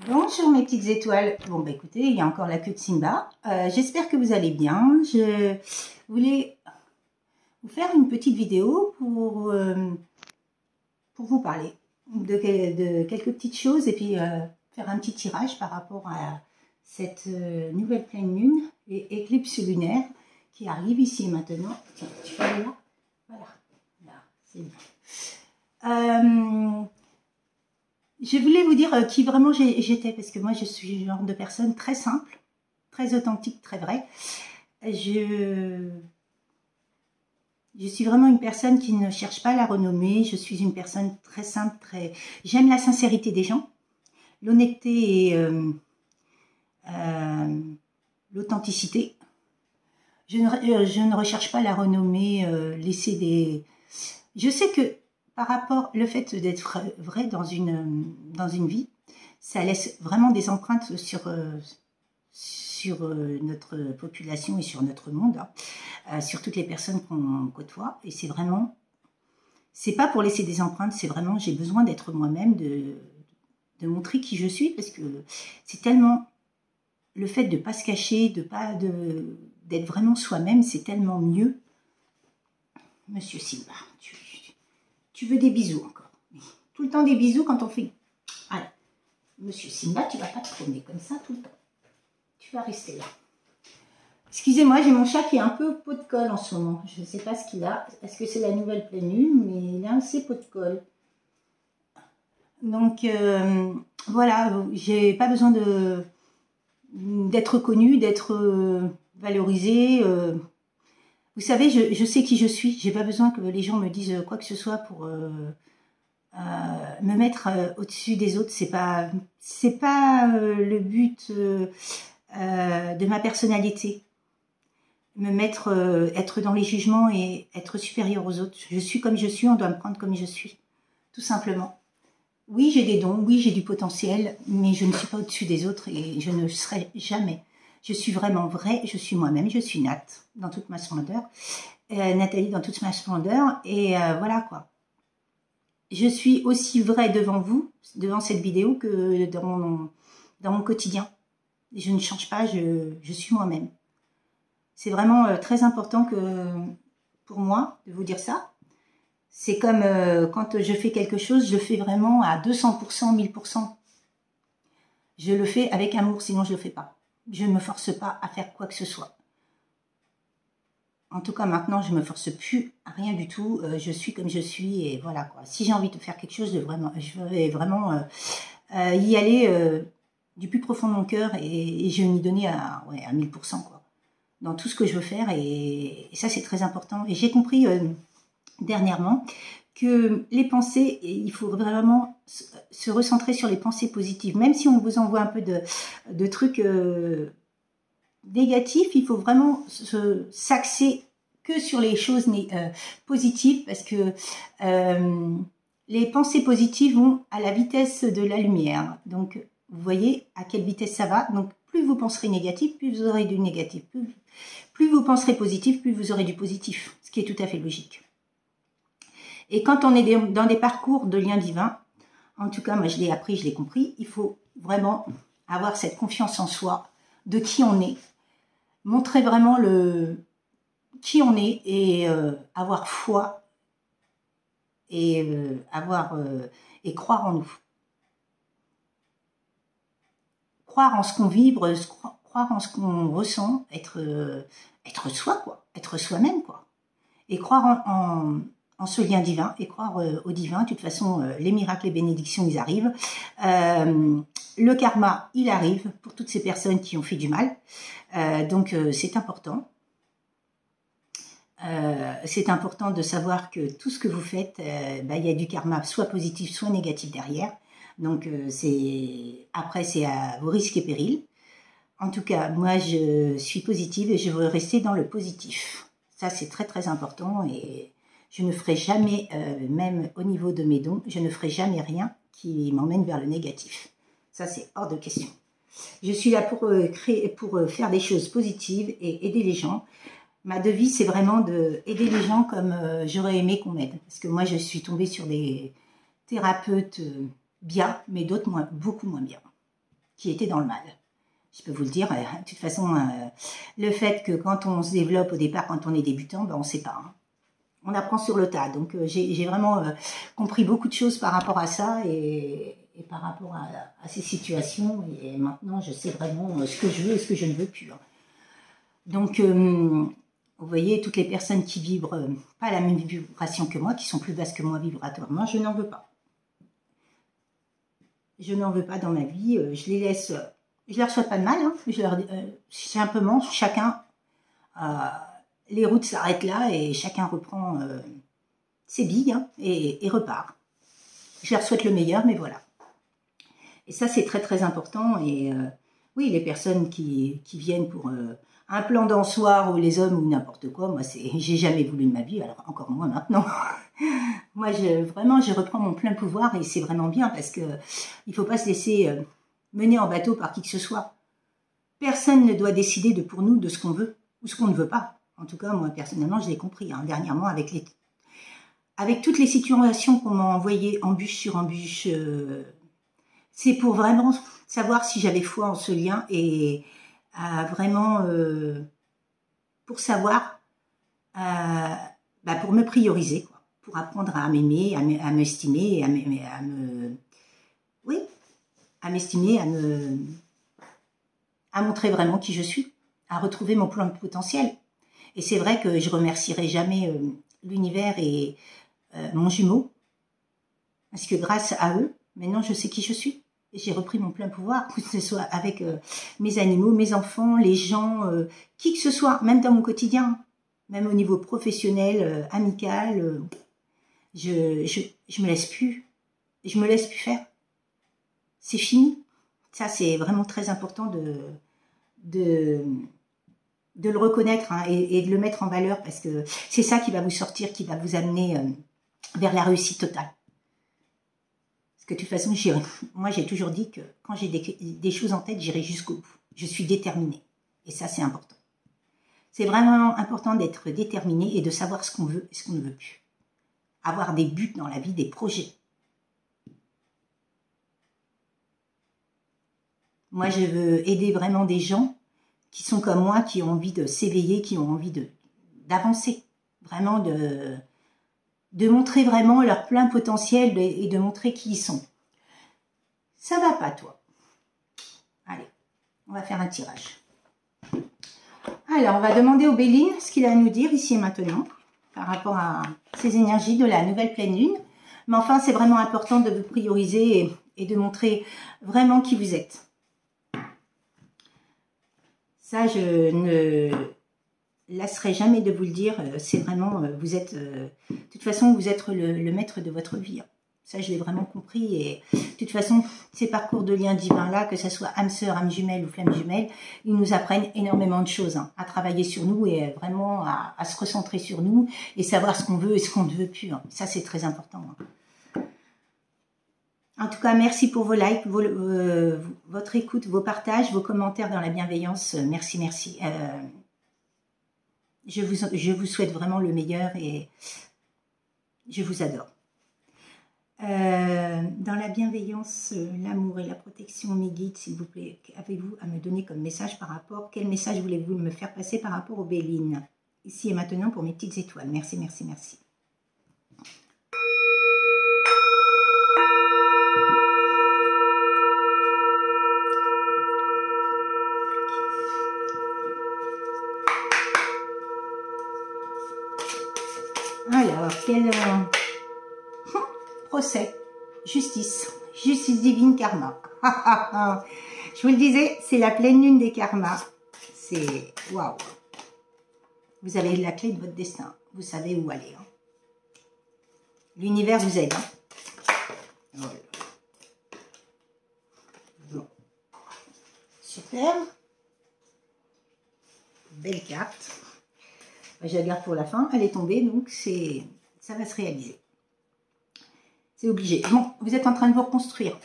Bonjour mes petites étoiles. Bon bah écoutez, il y a encore la queue de Simba. J'espère que vous allez bien. Je voulais vous faire une petite vidéo pour vous parler de quelques petites choses et puis faire un petit tirage par rapport à cette nouvelle pleine lune et éclipse lunaire qui arrive ici et maintenant. Tiens, tu peux aller là? Voilà, là, c'est bien. Je voulais vous dire qui vraiment j'étais, parce que moi je suis le genre de personne très simple, très authentique, très vraie. Je suis vraiment une personne qui ne cherche pas la renommée, je suis une personne très simple, j'aime la sincérité des gens, l'honnêteté et l'authenticité. Je ne recherche pas la renommée, laisser des... Je sais que par rapport le fait d'être vrai dans une vie, ça laisse vraiment des empreintes sur notre population et sur notre monde, sur toutes les personnes qu'on côtoie. Et c'est vraiment, c'est pas pour laisser des empreintes, c'est vraiment, j'ai besoin d'être moi-même, de montrer qui je suis, parce que c'est tellement, le fait de pas se cacher, d'être vraiment soi-même, c'est tellement mieux. Monsieur Simba, tu veux des bisous encore? Tout le temps des bisous quand on fait... Allez, Monsieur Simba, tu vas pas te promener comme ça tout le temps. Tu vas rester là. Excusez-moi, j'ai mon chat qui est un peu pot de colle en ce moment. Je ne sais pas ce qu'il a. Est-ce que c'est la nouvelle pleine lune? Mais il a un assez pot de colle. Donc, voilà, j'ai pas besoin d'être connue, d'être valorisée. Vous savez, je sais qui je suis. J'ai pas besoin que les gens me disent quoi que ce soit pour me mettre au-dessus des autres. C'est pas le but de ma personnalité. Me mettre, être dans les jugements et être supérieur aux autres. Je suis comme je suis. On doit me prendre comme je suis, tout simplement. Oui, j'ai des dons. Oui, j'ai du potentiel, mais je ne suis pas au-dessus des autres et je ne serai jamais. Je suis vraiment vraie, je suis moi-même, je suis Nat, dans toute ma splendeur, Nathalie dans toute ma splendeur, et voilà quoi. Je suis aussi vraie devant vous, devant cette vidéo, que dans mon quotidien. Je ne change pas, je suis moi-même. C'est vraiment très important pour moi de vous dire ça. C'est comme quand je fais quelque chose, je le fais vraiment à 200%, 1000%. Je le fais avec amour, sinon je ne le fais pas. Je ne me force pas à faire quoi que ce soit. En tout cas, maintenant, je ne me force plus à rien du tout. Je suis comme je suis et voilà quoi. Si j'ai envie de faire quelque chose, je vais vraiment y aller du plus profond de mon cœur et je vais m'y donner à 1000% quoi. Dans tout ce que je veux faire et ça, c'est très important. Et j'ai compris dernièrement que les pensées, il faut vraiment se recentrer sur les pensées positives. Même si on vous envoie un peu de trucs négatifs, il faut vraiment s'axer que sur les choses positives, parce que les pensées positives vont à la vitesse de la lumière. Donc, vous voyez à quelle vitesse ça va. Donc, plus vous penserez négatif, plus vous aurez du négatif. Plus vous penserez positif, plus vous aurez du positif, ce qui est tout à fait logique. Et quand on est dans des parcours de lien divin, en tout cas, moi je l'ai appris, je l'ai compris, il faut vraiment avoir cette confiance en soi, de qui on est, montrer vraiment qui on est et avoir foi et et croire en nous. Croire en ce qu'on vibre, croire en ce qu'on ressent, être soi quoi, être soi-même quoi. Et croire en ce lien divin et croire au divin. De toute façon, les miracles et bénédictions, ils arrivent. Le karma, il arrive pour toutes ces personnes qui ont fait du mal. Donc, c'est important. C'est important de savoir que tout ce que vous faites, il y a du karma, soit positif, soit négatif derrière. Donc, après, c'est à vos risques et périls. En tout cas, moi, je suis positive et je veux rester dans le positif. Ça, c'est très, très important et je ne ferai jamais, même au niveau de mes dons, je ne ferai jamais rien qui m'emmène vers le négatif. Ça, c'est hors de question. Je suis là pour faire des choses positives et aider les gens. Ma devise, c'est vraiment d'aider les gens comme j'aurais aimé qu'on m'aide. Parce que moi, je suis tombée sur des thérapeutes bien, mais d'autres beaucoup moins bien. qui était dans le mal. Je peux vous le dire, de toute façon, le fait que quand on se développe au départ, quand on est débutant, ben on ne sait pas. Hein. On apprend sur le tas. Donc j'ai vraiment compris beaucoup de choses par rapport à ça et par rapport à ces situations. Et maintenant, je sais vraiment ce que je veux et ce que je ne veux plus. Hein. Donc, vous voyez, toutes les personnes qui vibrent pas la même vibration que moi, qui sont plus basses que moi vibratoirement, je n'en veux pas. Je n'en veux pas dans ma vie. Je les laisse... je leur souhaite pas de mal. Hein. Simplement, chacun... les routes s'arrêtent là et chacun reprend ses billes hein, et repart. Je leur souhaite le meilleur, mais voilà. Et ça, c'est très très important. Et oui, les personnes qui viennent pour un plan d'ensoir ou les hommes ou n'importe quoi, moi, j'ai jamais voulu de ma vie, alors encore moins maintenant. Moi, vraiment, je reprends mon plein pouvoir et c'est vraiment bien parce que il faut pas se laisser mener en bateau par qui que ce soit. Personne ne doit décider pour nous de ce qu'on veut ou ce qu'on ne veut pas. En tout cas, moi, personnellement, je l'ai compris. Hein, dernièrement, avec toutes les situations qu'on m'a envoyées, embûche sur embûche, c'est pour vraiment savoir si j'avais foi en ce lien et vraiment pour savoir, pour me prioriser, quoi, pour apprendre à m'aimer, à m'estimer, à m'estimer, à montrer vraiment qui je suis, à retrouver mon plein potentiel. Et c'est vrai que je remercierai jamais l'univers et mon jumeau, parce que grâce à eux, maintenant je sais qui je suis. J'ai repris mon plein pouvoir, que ce soit avec mes animaux, mes enfants, les gens, qui que ce soit, même dans mon quotidien, même au niveau professionnel, amical, je me laisse plus, je me laisse plus faire. C'est fini. Ça, c'est vraiment très important de le reconnaître hein, et de le mettre en valeur parce que c'est ça qui va vous sortir, qui va vous amener vers la réussite totale. Parce que de toute façon, moi j'ai toujours dit que quand j'ai des choses en tête, j'irai jusqu'au bout. Je suis déterminée. Et ça, c'est important. C'est vraiment important d'être déterminé et de savoir ce qu'on veut et ce qu'on ne veut plus. Avoir des buts dans la vie, des projets. Moi, je veux aider vraiment des gens qui sont comme moi, qui ont envie de s'éveiller, qui ont envie d'avancer. Vraiment de montrer vraiment leur plein potentiel et de montrer qui ils sont. Ça va pas, toi? Allez, on va faire un tirage. Alors, on va demander au Béline ce qu'il a à nous dire ici et maintenant par rapport à ces énergies de la nouvelle pleine lune. Mais enfin, c'est vraiment important de vous prioriser et de montrer vraiment qui vous êtes. Ça, je ne lasserai jamais de vous le dire. C'est vraiment, vous êtes, de toute façon, vous êtes le maître de votre vie. Ça, je l'ai vraiment compris. Et de toute façon, ces parcours de liens divins-là, que ce soit âme sœur, âme jumelle ou flamme jumelle, ils nous apprennent énormément de choses, hein, à travailler sur nous et vraiment à se recentrer sur nous et savoir ce qu'on veut et ce qu'on ne veut plus. Hein. Ça, c'est très important. Hein. En tout cas, merci pour vos likes, votre écoute, vos partages, vos commentaires dans la bienveillance. Merci, merci. Je vous souhaite vraiment le meilleur et je vous adore. Dans la bienveillance, l'amour et la protection, mes guides, s'il vous plaît, avez-vous à me donner comme message par rapport, quel message voulez-vous me faire passer par rapport aux Bélines, ici et maintenant pour mes petites étoiles. Merci, merci, merci. Alors, quel procès, justice divine, karma. Je vous le disais, c'est la pleine lune des karmas. C'est waouh. Vous avez la clé de votre destin. Vous savez où aller. Hein. L'univers vous aide. Hein. Voilà. Bon. Super. Belle carte. Je la garde pour la fin. Elle est tombée, donc ça va se réaliser. C'est obligé. Bon, vous êtes en train de vous reconstruire.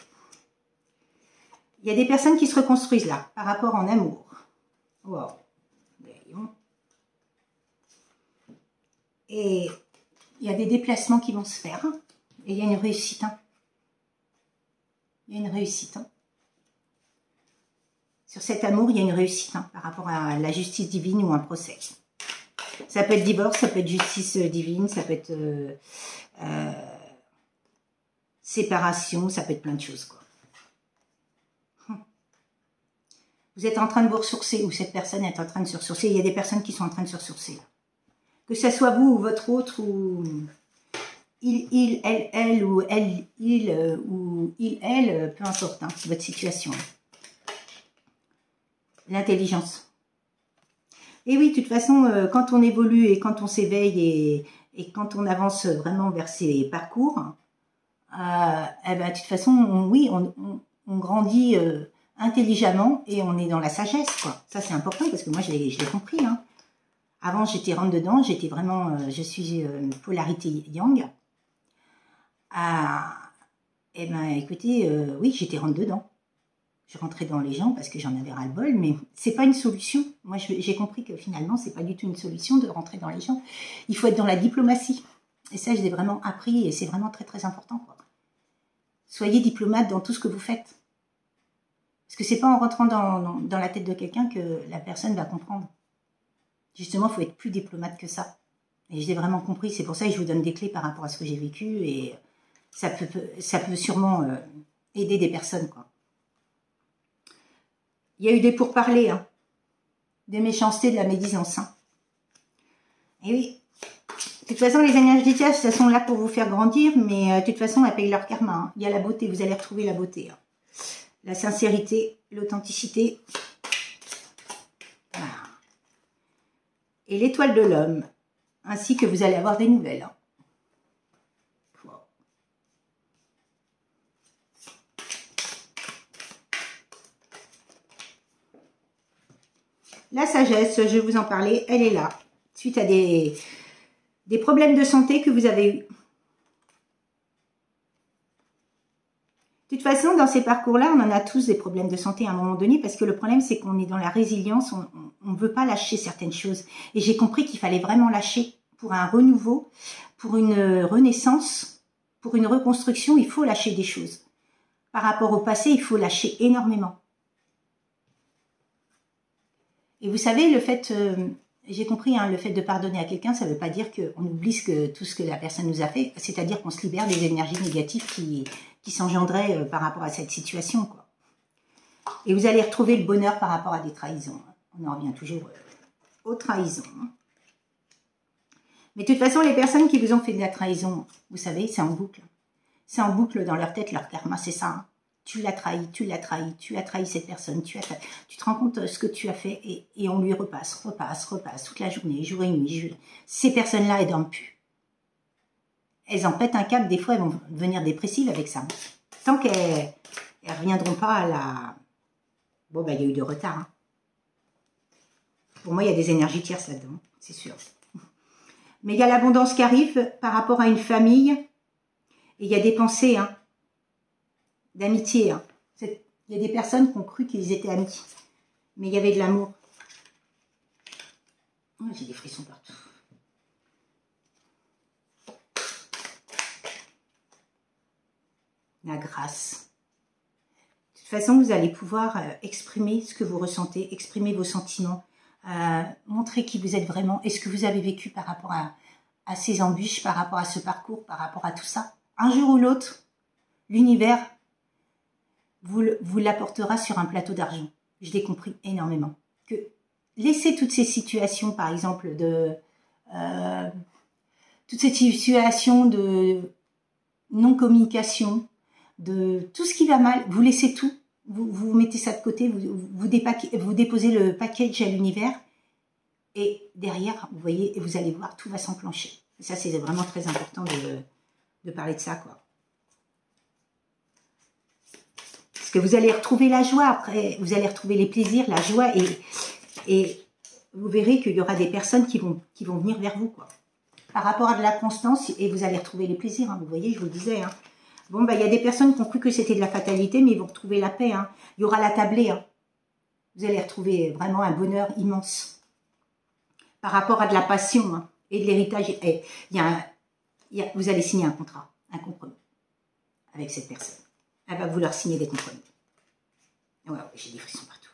Il y a des personnes qui se reconstruisent là, par rapport en amour. Wow. Et il y a des déplacements qui vont se faire. Et il y a une réussite. Hein. Il y a une réussite. Hein. Sur cet amour, il y a une réussite hein, par rapport à la justice divine ou un procès. Ça peut être divorce, ça peut être justice divine, ça peut être séparation, ça peut être plein de choses, quoi. Vous êtes en train de vous ressourcer, ou cette personne est en train de se ressourcer. Il y a des personnes qui sont en train de se ressourcer. Que ce soit vous ou votre autre, ou elle, ou elle, elle, peu importe, hein, votre situation. L'intelligence. Et oui, de toute façon, quand on évolue et quand on s'éveille et quand on avance vraiment vers ces parcours, eh ben, de toute façon, on grandit intelligemment et on est dans la sagesse, quoi. Ça, c'est important parce que moi, je l'ai compris. Hein. Avant, j'étais rentre dedans, j'étais vraiment, je suis polarité yang. Eh ben, écoutez, oui, j'étais rentre dedans. Je rentrais dans les gens parce que j'en avais ras-le-bol, mais c'est pas une solution. Moi, j'ai compris que finalement, c'est pas du tout une solution de rentrer dans les gens. Il faut être dans la diplomatie. Et ça, je l'ai vraiment appris et c'est vraiment très, très important, quoi. Soyez diplomate dans tout ce que vous faites. Parce que c'est pas en rentrant dans la tête de quelqu'un que la personne va comprendre. Justement, il faut être plus diplomate que ça. Et je l'ai vraiment compris. C'est pour ça que je vous donne des clés par rapport à ce que j'ai vécu. Et ça peut sûrement aider des personnes, quoi. Il y a eu des pourparlers, hein, des méchancetés, de la médisance. Hein. Et oui, de toute façon, les énergies elles sont là pour vous faire grandir, mais de toute façon, elles payent leur karma. Hein. Il y a la beauté, vous allez retrouver la beauté. Hein. La sincérité, l'authenticité. Voilà. Et l'étoile de l'homme, ainsi que vous allez avoir des nouvelles. Hein. La sagesse, je vais vous en parler, elle est là. Suite à des problèmes de santé que vous avez eus. De toute façon, dans ces parcours-là, on en a tous des problèmes de santé à un moment donné, parce que le problème, c'est qu'on est dans la résilience, on ne veut pas lâcher certaines choses. Et j'ai compris qu'il fallait vraiment lâcher pour un renouveau, pour une renaissance, pour une reconstruction, il faut lâcher des choses. Par rapport au passé, il faut lâcher énormément. Et vous savez, le fait, j'ai compris, hein, le fait de pardonner à quelqu'un, ça ne veut pas dire qu'on oublie tout ce que la personne nous a fait, c'est-à-dire qu'on se libère des énergies négatives qui s'engendraient par rapport à cette situation, quoi. Et vous allez retrouver le bonheur par rapport à des trahisons. Hein. On en revient toujours aux trahisons. Hein. Mais de toute façon, les personnes qui vous ont fait de la trahison, vous savez, c'est en boucle. C'est en boucle dans leur tête, leur karma, c'est ça. Hein. Tu l'as trahi, tu l'as trahi, tu as trahi cette personne, tu te rends compte de ce que tu as fait et on lui repasse toute la journée, jour et nuit. Ces personnes-là, elles dorment plus. Elles en pètent un câble, des fois elles vont devenir dépressives avec ça. Tant qu'elles ne reviendront pas à la... Bon, ben, il y a eu de retard. Hein. Pour moi, il y a des énergies tierces là-dedans, c'est sûr. Mais il y a l'abondance qui arrive par rapport à une famille. Et il y a des pensées, hein, d'amitié. Hein. Il y a des personnes qui ont cru qu'ils étaient amis. Mais il y avait de l'amour. Oh, j'ai des frissons partout. La grâce. De toute façon, vous allez pouvoir exprimer ce que vous ressentez, exprimer vos sentiments, montrer qui vous êtes vraiment et ce que vous avez vécu par rapport à ces embûches, par rapport à ce parcours, par rapport à tout ça. Un jour ou l'autre, l'univers vous l'apportera sur un plateau d'argent. Je l'ai compris énormément. Que laissez toutes ces situations, par exemple, toutes ces situations de non-communication, de tout ce qui va mal, vous laissez tout, vous mettez ça de côté, vous déposez le package à l'univers, et derrière, vous voyez, vous allez voir, tout va s'enclencher. Et ça, c'est vraiment très important de parler de ça, quoi. Parce que vous allez retrouver la joie après, vous allez retrouver les plaisirs, la joie, et vous verrez qu'il y aura des personnes qui vont venir vers vous, quoi. Par rapport à de la constance, et vous allez retrouver les plaisirs, hein, vous voyez, je vous le disais, hein. Bon, bah, il y a des personnes qui ont cru que c'était de la fatalité, mais ils vont retrouver la paix, hein. Il y aura la tablée, hein. Vous allez retrouver vraiment un bonheur immense. Par rapport à de la passion, hein, et de l'héritage, vous allez signer un contrat, un compromis avec cette personne. Elle va vouloir signer des compromis. Ouais, j'ai des frissons partout.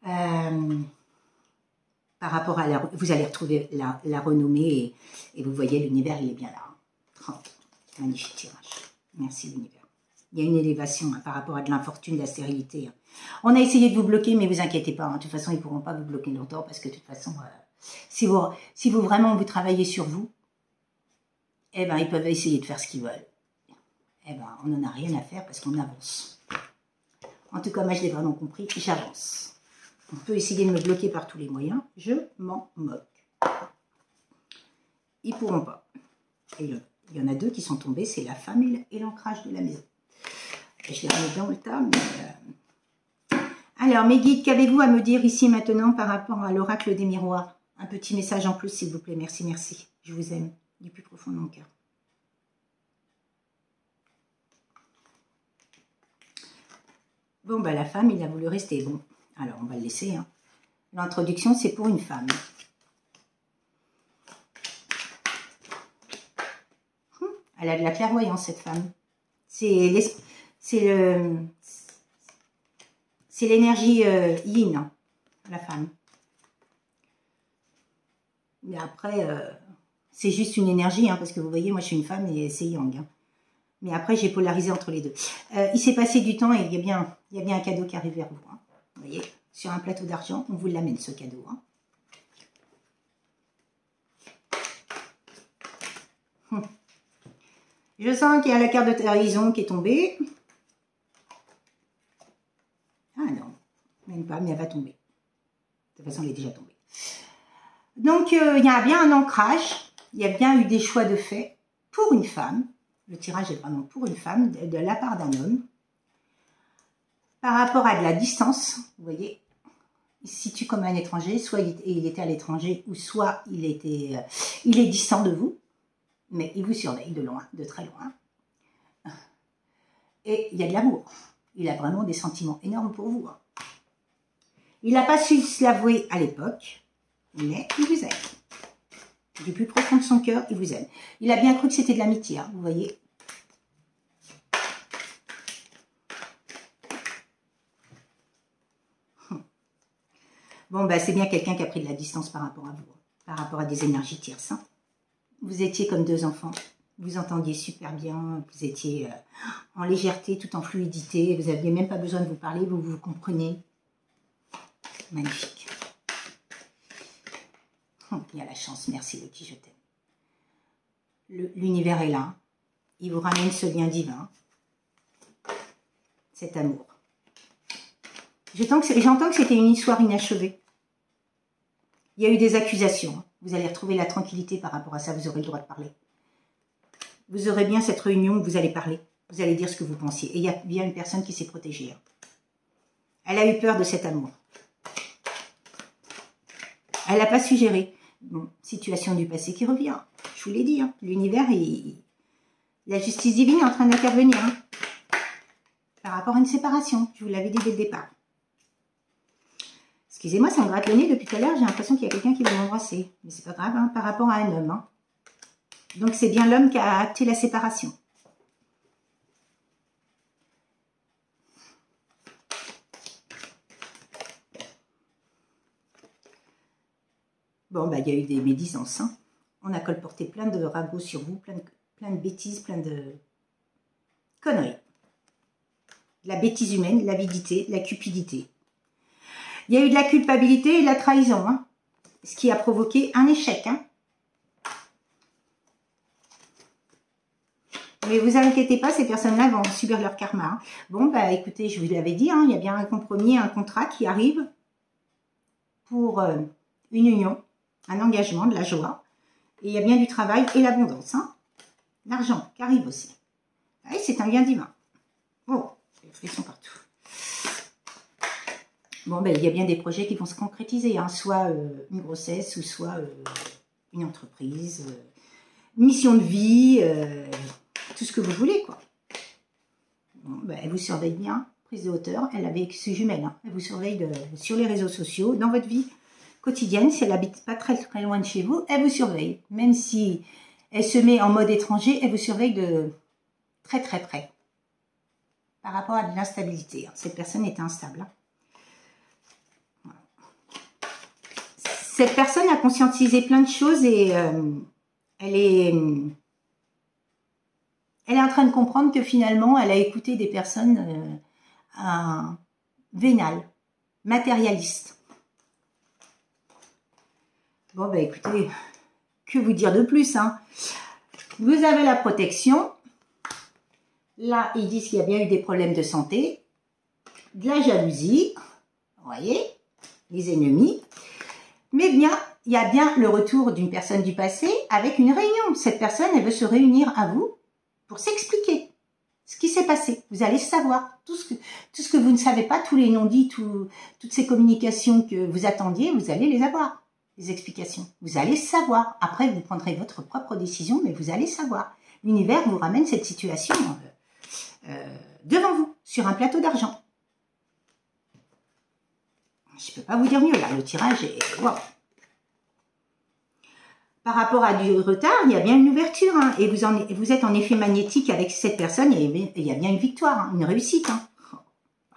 Par rapport à vous allez retrouver la renommée et vous voyez l'univers, il est bien là. 30. Magnifique tirage. Merci l'univers. Il y a une élévation par rapport à de l'infortune, de la stérilité. On a essayé de vous bloquer, mais vous inquiétez pas. De toute façon, ils ne pourront pas vous bloquer longtemps parce que de toute façon, si vous vraiment vous travaillez sur vous, eh ben, ils peuvent essayer de faire ce qu'ils veulent. Eh ben, on n'en a rien à faire parce qu'on avance. En tout cas, moi, je l'ai vraiment compris. J'avance. On peut essayer de me bloquer par tous les moyens. Je m'en moque. Ils ne pourront pas. Et il y en a deux qui sont tombés, c'est la femme et l'ancrage de la maison. Je les remets dans le tas. Alors, mes guides, qu'avez-vous à me dire ici maintenant par rapport à l'oracle des miroirs? Un petit message en plus, s'il vous plaît. Merci, merci. Je vous aime du plus profond de mon cœur. Bon, bah, la femme, il a voulu rester. Bon, alors, on va le laisser. Hein. L'introduction, c'est pour une femme. Elle a de la clairvoyance, cette femme. C'est l'énergie yin, la femme. Mais après, c'est juste une énergie, hein, parce que vous voyez, moi je suis une femme et c'est yang. Hein. Mais après, j'ai polarisé entre les deux. Il s'est passé du temps et il y a bien un cadeau qui arrive vers vous. Hein. Vous voyez, sur un plateau d'argent, on vous l'amène, ce cadeau. Hein. Je sens qu'il y a la carte de trahison qui est tombée. Ah non, même pas, mais elle va tomber. De toute façon, elle est déjà tombée. Donc, il y a bien un ancrage. Il y a bien eu des choix de fait pour une femme. Le tirage est vraiment pour une femme, de la part d'un homme. Par rapport à de la distance, vous voyez, il se situe comme un étranger. Soit il était à l'étranger, ou soit il est distant de vous. Mais il vous surveille de loin, de très loin. Et il y a de l'amour. Il a vraiment des sentiments énormes pour vous. Hein. Il n'a pas su se l'avouer à l'époque, mais il vous aime. Du plus profond de son cœur, il vous aime. Il a bien cru que c'était de l'amitié, hein, vous voyez. Bon, bah, c'est bien quelqu'un qui a pris de la distance par rapport à vous, par rapport à des énergies tierces. Hein. Vous étiez comme deux enfants. Vous entendiez super bien. Vous étiez en légèreté, tout en fluidité. Vous n'aviez même pas besoin de vous parler. Vous vous comprenez. Magnifique. Oh, il y a la chance. Merci de qui je t'aime. L'univers est là. Il vous ramène ce lien divin. Cet amour. J'entends que c'était une histoire inachevée. Il y a eu des accusations. Vous allez retrouver la tranquillité par rapport à ça. Vous aurez le droit de parler. Vous aurez bien cette réunion où vous allez parler. Vous allez dire ce que vous pensiez. Et il y a bien une personne qui s'est protégée. Hein. Elle a eu peur de cet amour. Elle n'a pas su gérer. Bon, situation du passé qui revient. Je vous l'ai dit. Hein. L'univers, la justice divine est en train d'intervenir. Hein. Par rapport à une séparation. Je vous l'avais dit dès le départ. Excusez-moi, ça me gratte le nez depuis tout à l'heure. J'ai l'impression qu'il y a quelqu'un qui veut m'embrasser. Mais c'est pas grave, hein, par rapport à un homme. Hein. Donc c'est bien l'homme qui a acté la séparation. Bon, bah, il y a eu des médisances. Hein. On a colporté plein de ragots sur vous, plein de bêtises, plein de conneries. La bêtise humaine, l'avidité, la cupidité. Il y a eu de la culpabilité et de la trahison, hein, ce qui a provoqué un échec. Hein. Mais vous inquiétez pas, ces personnes-là vont subir leur karma. Hein. Bon, bah écoutez, je vous l'avais dit, hein, il y a bien un compromis, un contrat qui arrive pour une union, un engagement, de la joie. Et il y a bien du travail et l'abondance. Hein. L'argent qui arrive aussi. Et c'est un lien divin. Oh, les frissons partout. Bon, ben, il y a bien des projets qui vont se concrétiser, hein, soit une grossesse, ou soit une entreprise, une mission de vie, tout ce que vous voulez, quoi. Bon, ben, elle vous surveille bien, prise de hauteur, elle avec ses jumelles, hein, elle vous surveille sur les réseaux sociaux, dans votre vie quotidienne, si elle habite pas très très loin de chez vous, elle vous surveille. Même si elle se met en mode étranger, elle vous surveille de très très près. Par rapport à de l'instabilité, hein. Cette personne est instable, hein. Voilà. Cette personne a conscientisé plein de choses et elle est en train de comprendre que finalement, elle a écouté des personnes vénales, matérialistes. Bon, bah écoutez, que vous dire de plus, hein? Vous avez la protection. Là, ils disent qu'il y a bien eu des problèmes de santé, de la jalousie, vous voyez, les ennemis. Mais bien, il y a bien le retour d'une personne du passé avec une réunion. Cette personne, elle veut se réunir à vous pour s'expliquer ce qui s'est passé. Vous allez savoir tout ce que vous ne savez pas, tous les non-dits, toutes ces communications que vous attendiez, vous allez les avoir, les explications. Vous allez savoir. Après, vous prendrez votre propre décision, mais vous allez savoir. L'univers vous ramène cette situation devant vous, sur un plateau d'argent. Je ne peux pas vous dire mieux, là, le tirage est... Wow. Par rapport à du retard, il y a bien une ouverture, hein, et vous êtes en effet magnétique avec cette personne, et il y a bien une victoire, hein, une réussite. Hein.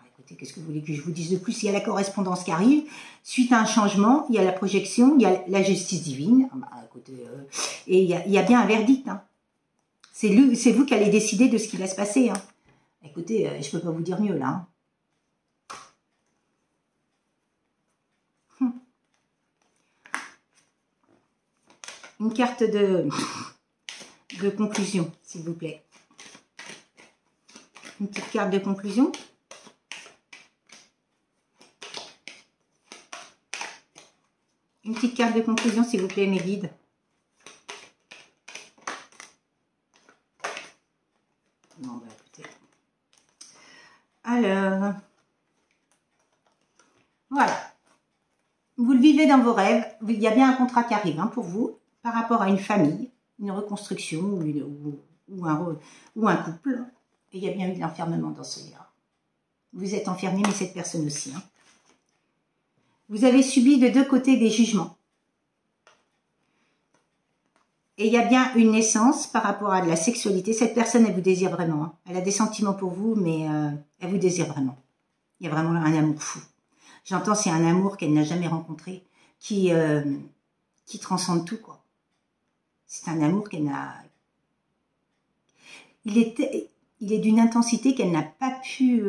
Écoutez, qu'est-ce que vous voulez que je vous dise de plus? Il y a la correspondance qui arrive, suite à un changement, il y a la projection, il y a la justice divine, écoutez, et il y a bien un verdict. Hein. C'est vous qui allez décider de ce qui va se passer. Hein. Écoutez, je ne peux pas vous dire mieux, là. Hein. Une carte de conclusion, s'il vous plaît. Une petite carte de conclusion. Une petite carte de conclusion, s'il vous plaît, mes guides. Non, bah écoutez. Alors, voilà. Vous le vivez dans vos rêves. Il y a bien un contrat qui arrive, hein, pour vous. Par rapport à une famille, une reconstruction ou un couple. Et il y a bien eu de l'enfermement dans ce lien. Vous êtes enfermé, mais cette personne aussi. Hein. Vous avez subi de deux côtés des jugements. Et il y a bien une naissance par rapport à de la sexualité. Cette personne, elle vous désire vraiment. Hein. Elle a des sentiments pour vous, mais elle vous désire vraiment. Il y a vraiment un amour fou. J'entends, c'est un amour qu'elle n'a jamais rencontré, qui transcende tout, quoi. C'est un amour qu'elle n'a... Il est d'une intensité qu'elle n'a pas pu...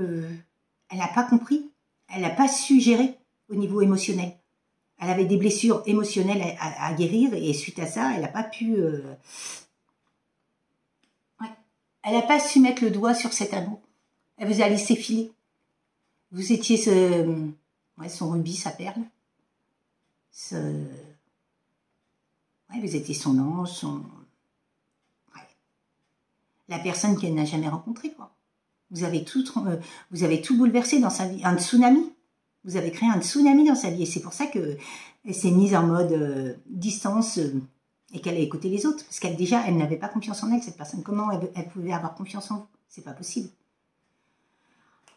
elle n'a pas compris. Elle n'a pas su gérer au niveau émotionnel. Elle avait des blessures émotionnelles à guérir et suite à ça, elle n'a pas pu... Ouais. Elle n'a pas su mettre le doigt sur cet amour. Elle vous a laissé filer. Vous étiez son rubis, sa perle. Ouais, vous étiez son ange, ouais. La personne qu'elle n'a jamais rencontrée, quoi. Vous avez tout bouleversé dans sa vie. Un tsunami. Vous avez créé un tsunami dans sa vie. Et c'est pour ça qu'elle s'est mise en mode distance et qu'elle a écouté les autres. Parce qu'elle, déjà, elle n'avait pas confiance en elle, cette personne. Comment elle pouvait avoir confiance en vous? C'est pas possible.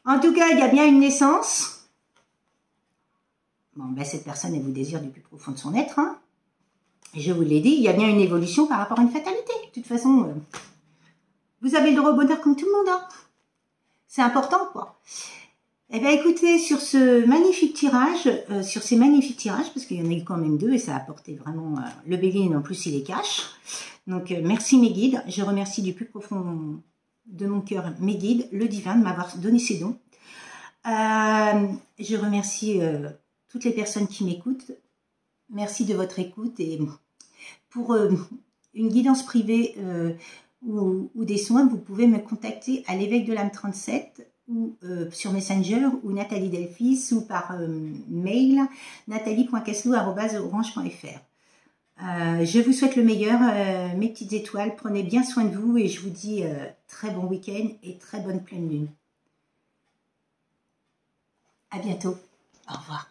En tout cas, il y a bien une naissance. Bon, ben, cette personne, elle vous désire du plus profond de son être, hein. Et je vous l'ai dit, il y a bien une évolution par rapport à une fatalité. De toute façon, vous avez le droit au bonheur comme tout le monde. Hein. C'est important, quoi. Eh bien, écoutez, sur ce magnifique tirage, parce qu'il y en a eu quand même deux et ça a apporté vraiment... le bélier, en plus, il est cash. Donc, merci mes guides. Je remercie du plus profond de mon cœur mes guides, le divin, de m'avoir donné ces dons. Je remercie toutes les personnes qui m'écoutent. Merci de votre écoute et pour une guidance privée ou des soins, vous pouvez me contacter à l'évêque de l'âme 37 ou sur Messenger ou Nathalie Delphis ou par mail nathalie.casselou@orange.fr. Je vous souhaite le meilleur, mes petites étoiles. Prenez bien soin de vous et je vous dis très bon week-end et très bonne pleine lune. À bientôt. Au revoir.